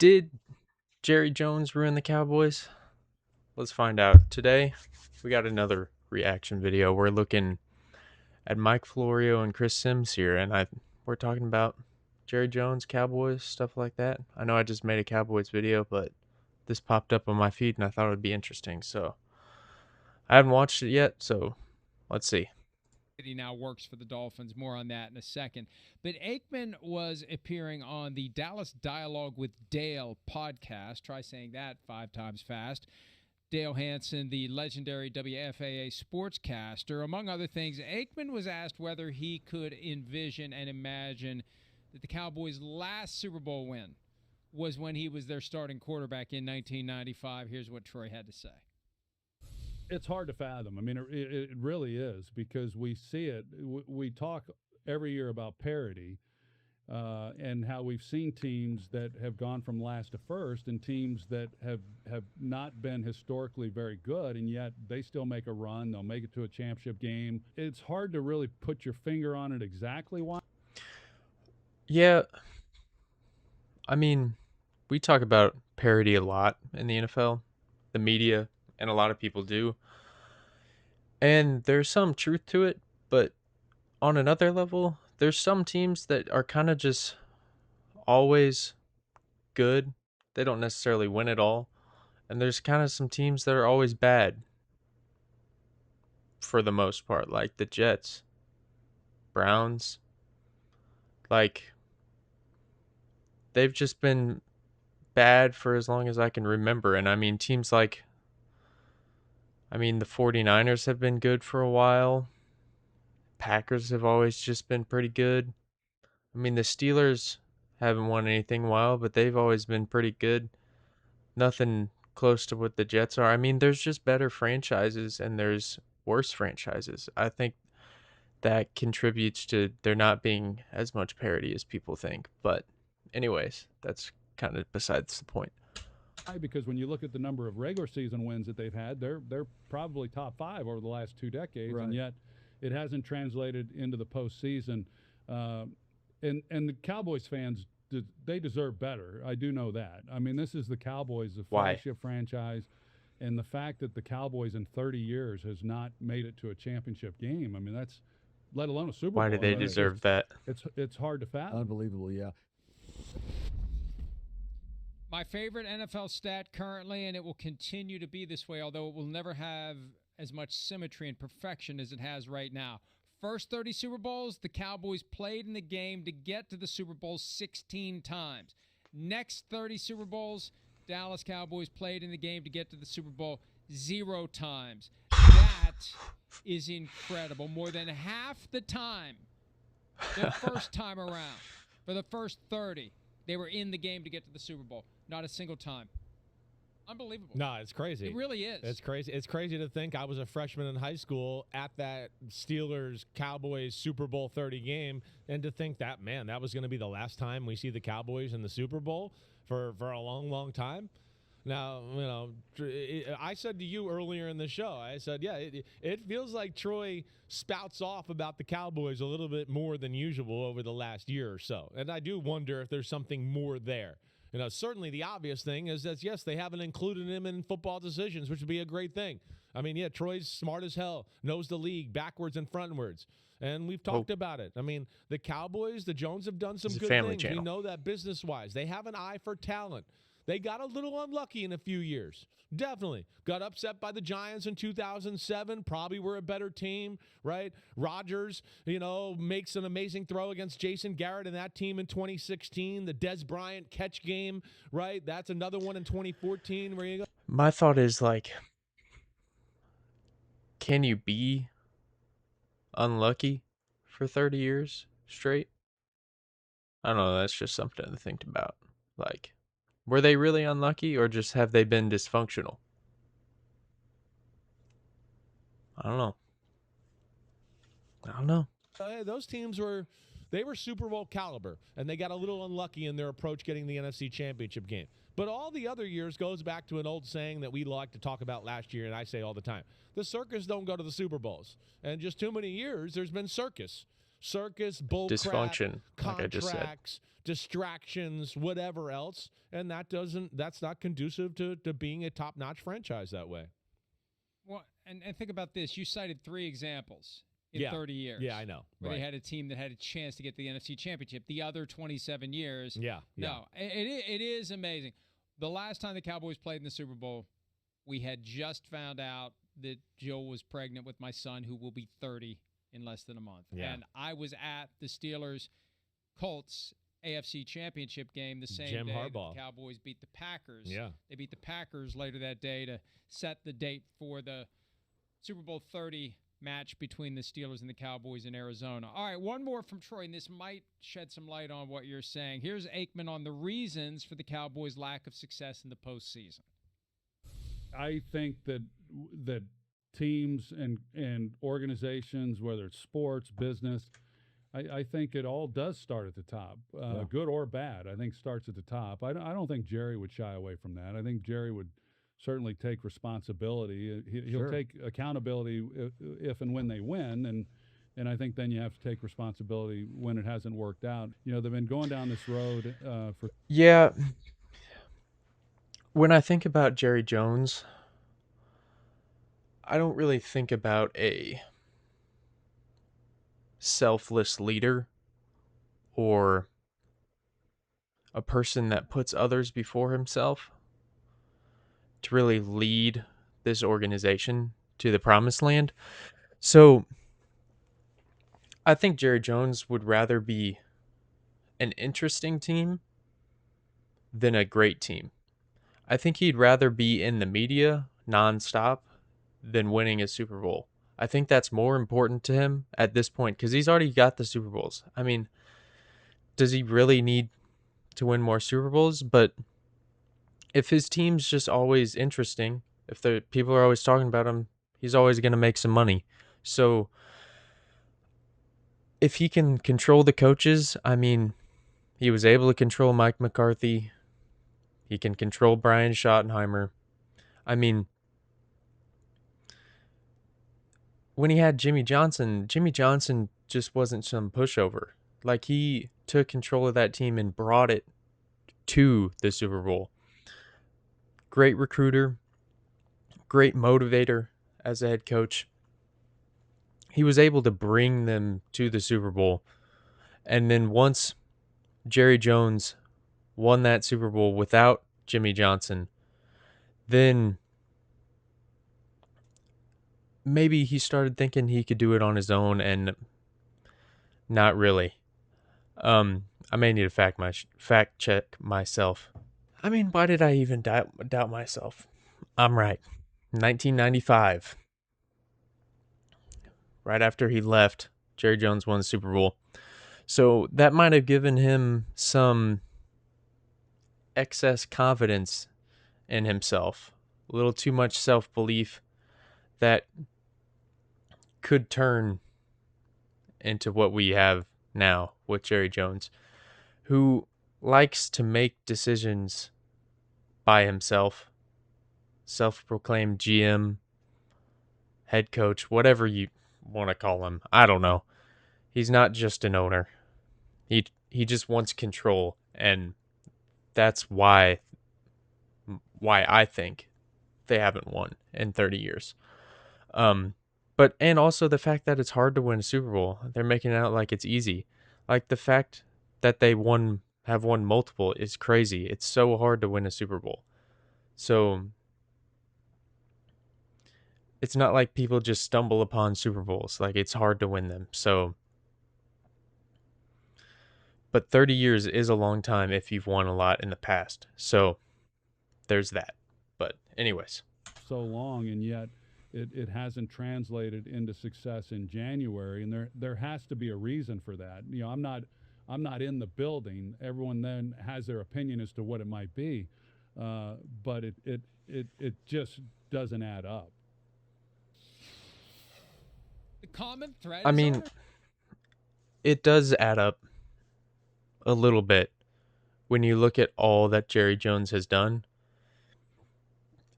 Did Jerry Jones ruin the Cowboys? Let's find out. Today, we got another reaction video. We're looking at Mike Florio and Chris Sims here, and we're talking about Jerry Jones, Cowboys, stuff like that. I know I just made a Cowboys video, but this popped up on my feed, and I thought it would be interesting. So I haven't watched it yet, so let's see. He now works for the Dolphins. More on that in a second. But Aikman was appearing on the Dallas Dialogue with Dale podcast. Try saying that 5 times fast. Dale Hansen, the legendary WFAA sportscaster. Among other things, Aikman was asked whether he could envision and imagine that the Cowboys' last Super Bowl win was when he was their starting quarterback in 1995. Here's what Troy had to say. It's hard to fathom. I mean, it really is, because we see it. We talk every year about parity and how we've seen teams that have gone from last to first and teams that have not been historically very good, and yet they still make a run. They'll make it to a championship game. It's hard to really put your finger on it exactly why. Yeah, I mean, we talk about parity a lot in the NFL, the media, and a lot of people do. And there's some truth to it, but on another level, there's some teams that are kind of just always good. They don't necessarily win it all. And there's kind of some teams that are always bad for the most part, like the Jets, Browns. Like, they've just been bad for as long as I can remember. And I mean, teams like, the 49ers have been good for a while. Packers have always just been pretty good. I mean, the Steelers haven't won anything in a while, but they've always been pretty good. Nothing close to what the Jets are. I mean, there's just better franchises and there's worse franchises. I think that contributes to there not being as much parity as people think. But anyways, that's kind of besides the point. Because when you look at the number of regular season wins that they've had, they're probably top 5 over the last 2 decades, right. And yet it hasn't translated into the postseason. And the Cowboys fans, they deserve better. I do know that. I mean, this is the Cowboys, the flagship franchise, and the fact that the Cowboys in 30 years has not made it to a championship game. I mean, that's let alone a Super Bowl. Why do they deserve that? It's hard to fathom. Unbelievable, yeah. My favorite NFL stat currently, and it will continue to be this way, although it will never have as much symmetry and perfection as it has right now. First 30 Super Bowls, the Cowboys played in the game to get to the Super Bowl 16 times. Next 30 Super Bowls, Dallas Cowboys played in the game to get to the Super Bowl 0 times. That is incredible. More than half the time, the first time around, for the first 30, they were in the game to get to the Super Bowl. Not a single time. Unbelievable. No, it's crazy. It really is. It's crazy. It's crazy to think I was a freshman in high school at that Steelers-Cowboys Super Bowl 30 game, and to think that, man, that was going to be the last time we see the Cowboys in the Super Bowl for a long, long time. Now, I said to you earlier in the show, I said, yeah, it feels like Troy spouts off about the Cowboys a little bit more than usual over the last year or so. And I do wonder if there's something more there. Certainly the obvious thing is that, yes, they haven't included him in football decisions, which would be a great thing. I mean, yeah, Troy's smart as hell, knows the league backwards and frontwards. And we've talked about it. I mean, the Cowboys, the Jones have done some good things. Channel. We know that business-wise. They have an eye for talent. They got a little unlucky in a few years. Definitely. Got upset by the Giants in 2007. Probably were a better team, right? Rodgers, makes an amazing throw against Jason Garrett and that team in 2016. The Dez Bryant catch game, right? That's another one in 2014. Where you go. My thought is, can you be unlucky for 30 years straight? I don't know. That's just something to think about. Were they really unlucky, or just have they been dysfunctional? I don't know. Those teams were Super Bowl caliber, and they got a little unlucky in their approach getting the NFC Championship game. But all the other years goes back to an old saying that we like to talk about last year, and I say all the time. The circus don't go to the Super Bowls. And just too many years, there's been circus. circus, bull crap, Dysfunction, like I just said. contracts, distractions, whatever else, and that's not conducive to being a top-notch franchise that way. Well, and think about this. You cited 3 examples in 30 years. Yeah, I know. Where right. they had a team that had a chance to get the NFC Championship. The other 27 years. Yeah. No, it is amazing. The last time the Cowboys played in the Super Bowl, we had just found out that Jill was pregnant with my son, who will be 30 in less than a month. Yeah. And I was at the Steelers-Colts AFC Championship game the same Jim day Harbaugh. the Cowboys beat the Packers. Yeah. They beat the Packers later that day to set the date for the Super Bowl 30 match between the Steelers and the Cowboys in Arizona. All right, one more from Troy, and this might shed some light on what you're saying. Here's Aikman on the reasons for the Cowboys' lack of success in the postseason. I think that teams and organizations, whether it's sports, business, I think it all does start at the top, good or bad. I think starts at the top. I don't think Jerry would shy away from that. I think Jerry would certainly take responsibility. He'll take accountability if and when they win, and I think then you have to take responsibility when it hasn't worked out. You know, they've been going down this road for. Yeah. When I think about Jerry Jones, I don't really think about a selfless leader or a person that puts others before himself to really lead this organization to the promised land. So I think Jerry Jones would rather be an interesting team than a great team. I think he'd rather be in the media nonstop than winning a Super Bowl. I think that's more important to him at this point because he's already got the Super Bowls. I mean, does he really need to win more Super Bowls? But if his team's just always interesting, if the people are always talking about him, he's always going to make some money. So if he can control the coaches, I mean, he was able to control Mike McCarthy. He can control Brian Schottenheimer. I mean, when he had Jimmy Johnson just wasn't some pushover. Like, he took control of that team and brought it to the Super Bowl. Great recruiter, great motivator as a head coach. He was able to bring them to the Super Bowl. And then once Jerry Jones won that Super Bowl without Jimmy Johnson, then maybe he started thinking he could do it on his own, and not really. I may need to fact check myself. I mean, why did I even doubt myself? I'm right. 1995, right after he left, Jerry Jones won the Super Bowl. So that might have given him some excess confidence in himself, a little too much self-belief that could turn into what we have now with Jerry Jones, who likes to make decisions by himself, self-proclaimed GM, head coach, whatever you want to call him. I don't know. He's not just an owner. He just wants control, and that's why I think they haven't won in 30 years. But and also the fact that it's hard to win a Super Bowl. They're making it out like it's easy. Like, the fact that they have won multiple is crazy. It's so hard to win a Super Bowl. So it's not like people just stumble upon Super Bowls. Like, it's hard to win them. So, but 30 years is a long time if you've won a lot in the past. So there's that. But anyways, so long, and yet it hasn't translated into success in January, and there has to be a reason for that. You know, I'm not in the building. Everyone then has their opinion as to what it might be, but it just doesn't add up. The common thread. I mean, it does add up a little bit when you look at all that Jerry Jones has done.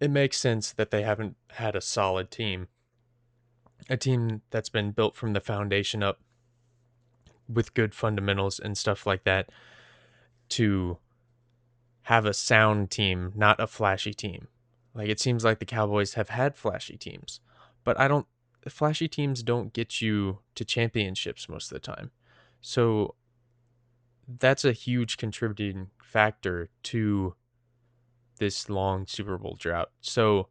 It makes sense that they haven't had a solid team. A team that's been built from the foundation up. with good fundamentals and stuff like that to have a sound team, not a flashy team. Like it seems like the Cowboys have had flashy teams, but flashy teams don't get you to championships most of the time. So that's a huge contributing factor to this long Super Bowl drought. So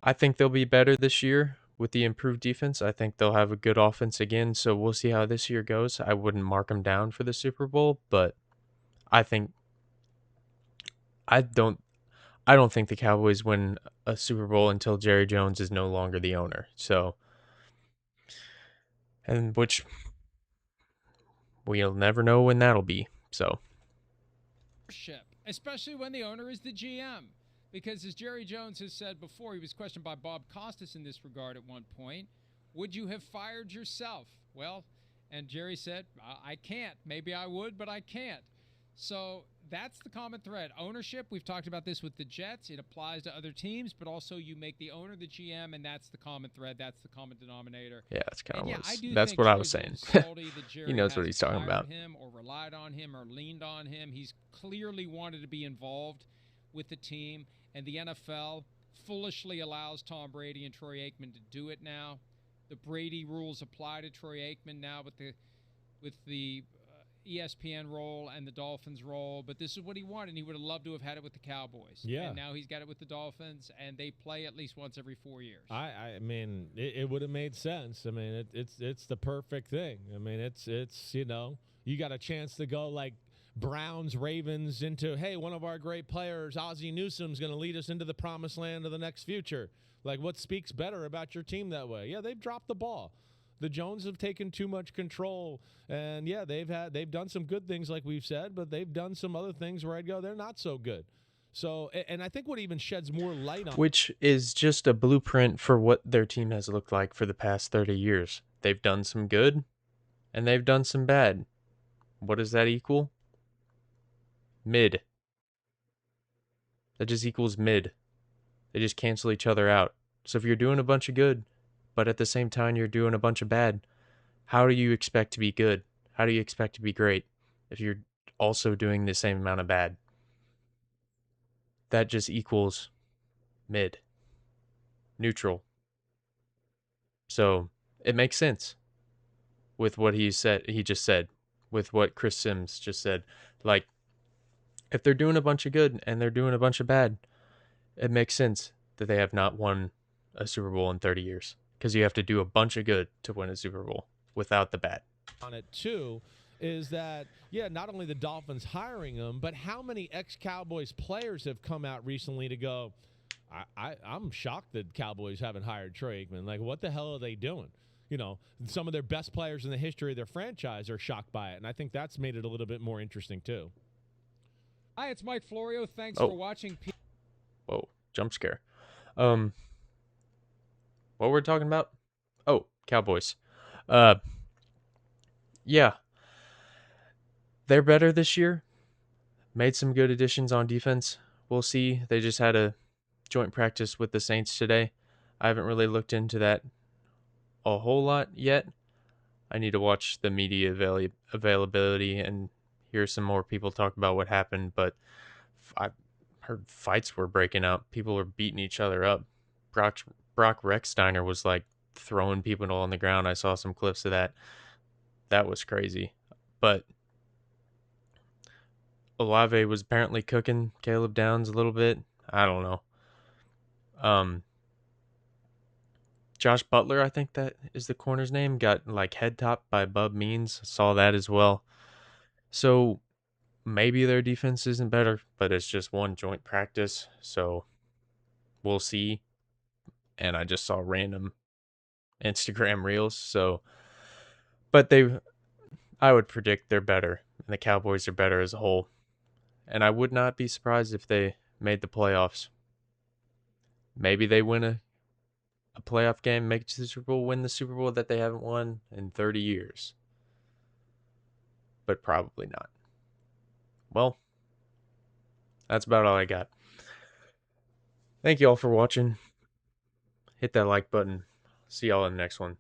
I think they'll be better this year with the improved defense. I think they'll have a good offense again. So we'll see how this year goes. I wouldn't mark them down for the Super Bowl, but I think I don't I don't think the Cowboys win a Super Bowl until Jerry Jones is no longer the owner. So, and which we'll never know when that'll be. So, especially when the owner is the GM. Because as Jerry Jones has said before, he was questioned by Bob Costas in this regard at one point. Would you have fired yourself? Well, and Jerry said, I can't. Maybe I would, but I can't. So that's the common thread. Ownership, we've talked about this with the Jets. It applies to other teams, but also you make the owner the GM, and that's the common thread. That's the common denominator. yeah, that's kind of that's what I was saying. He knows what he's talking about. Him or relied on him or leaned on him. He's clearly wanted to be involved with the team, and the NFL foolishly allows Tom Brady and Troy Aikman to do it now. The Brady rules apply to Troy Aikman now with the ESPN role and the Dolphins role, but this is what he wanted, and he would have loved to have had it with the Cowboys. Yeah. And now he's got it with the Dolphins, and they play at least once every 4 years. I mean, it would have made sense. I mean, it's the perfect thing. I mean, it's you got a chance to go like Browns, Ravens into, hey, one of our great players, Ozzie Newsome's going to lead us into the promised land of the next future. Like, what speaks better about your team that way? Yeah, they've dropped the ball. The Jones have taken too much control, and yeah, they've done some good things like we've said, but they've done some other things where I'd go, they're not so good. So, and I think what even sheds more light on, which is just a blueprint for what their team has looked like for the past 30 years. They've done some good, and they've done some bad. What does that equal? Mid. That just equals mid. They just cancel each other out. So if you're doing a bunch of good, but at the same time you're doing a bunch of bad, how do you expect to be good? How do you expect to be great if you're also doing the same amount of bad? That just equals mid. Neutral. So it makes sense with what he just said, with what Chris Sims just said. Like, if they're doing a bunch of good and they're doing a bunch of bad, it makes sense that they have not won a Super Bowl in 30 years. Because you have to do a bunch of good to win a Super Bowl without the bad. On it too, is that not only the Dolphins hiring him, but how many ex-Cowboys players have come out recently to go, I'm shocked that Cowboys haven't hired Troy Aikman. Like, what the hell are they doing? You know, some of their best players in the history of their franchise are shocked by it, and I think that's made it a little bit more interesting too. Hi, it's Mike Florio. Thanks for watching. Whoa, jump scare. What we're talking about? Oh, Cowboys. Yeah. They're better this year. Made some good additions on defense. We'll see. They just had a joint practice with the Saints today. I haven't really looked into that a whole lot yet. I need to watch the media availability and hear some more people talk about what happened, but I heard fights were breaking out. People were beating each other up. Brock Rexsteiner was like throwing people on the ground. I saw some clips of that. That was crazy. But Olave was apparently cooking Caleb Downs a little bit. I don't know. Josh Butler, I think that is the corner's name, got like head topped by Bub Means. Saw that as well. So maybe their defense isn't better, but it's just one joint practice. So we'll see. And I just saw random Instagram reels. So, but I would predict they're better, and the Cowboys are better as a whole. And I would not be surprised if they made the playoffs. Maybe they win a playoff game, make it to the Super Bowl, win the Super Bowl that they haven't won in 30 years. But probably not. Well, that's about all I got. Thank you all for watching. Hit that like button. See y'all in the next one.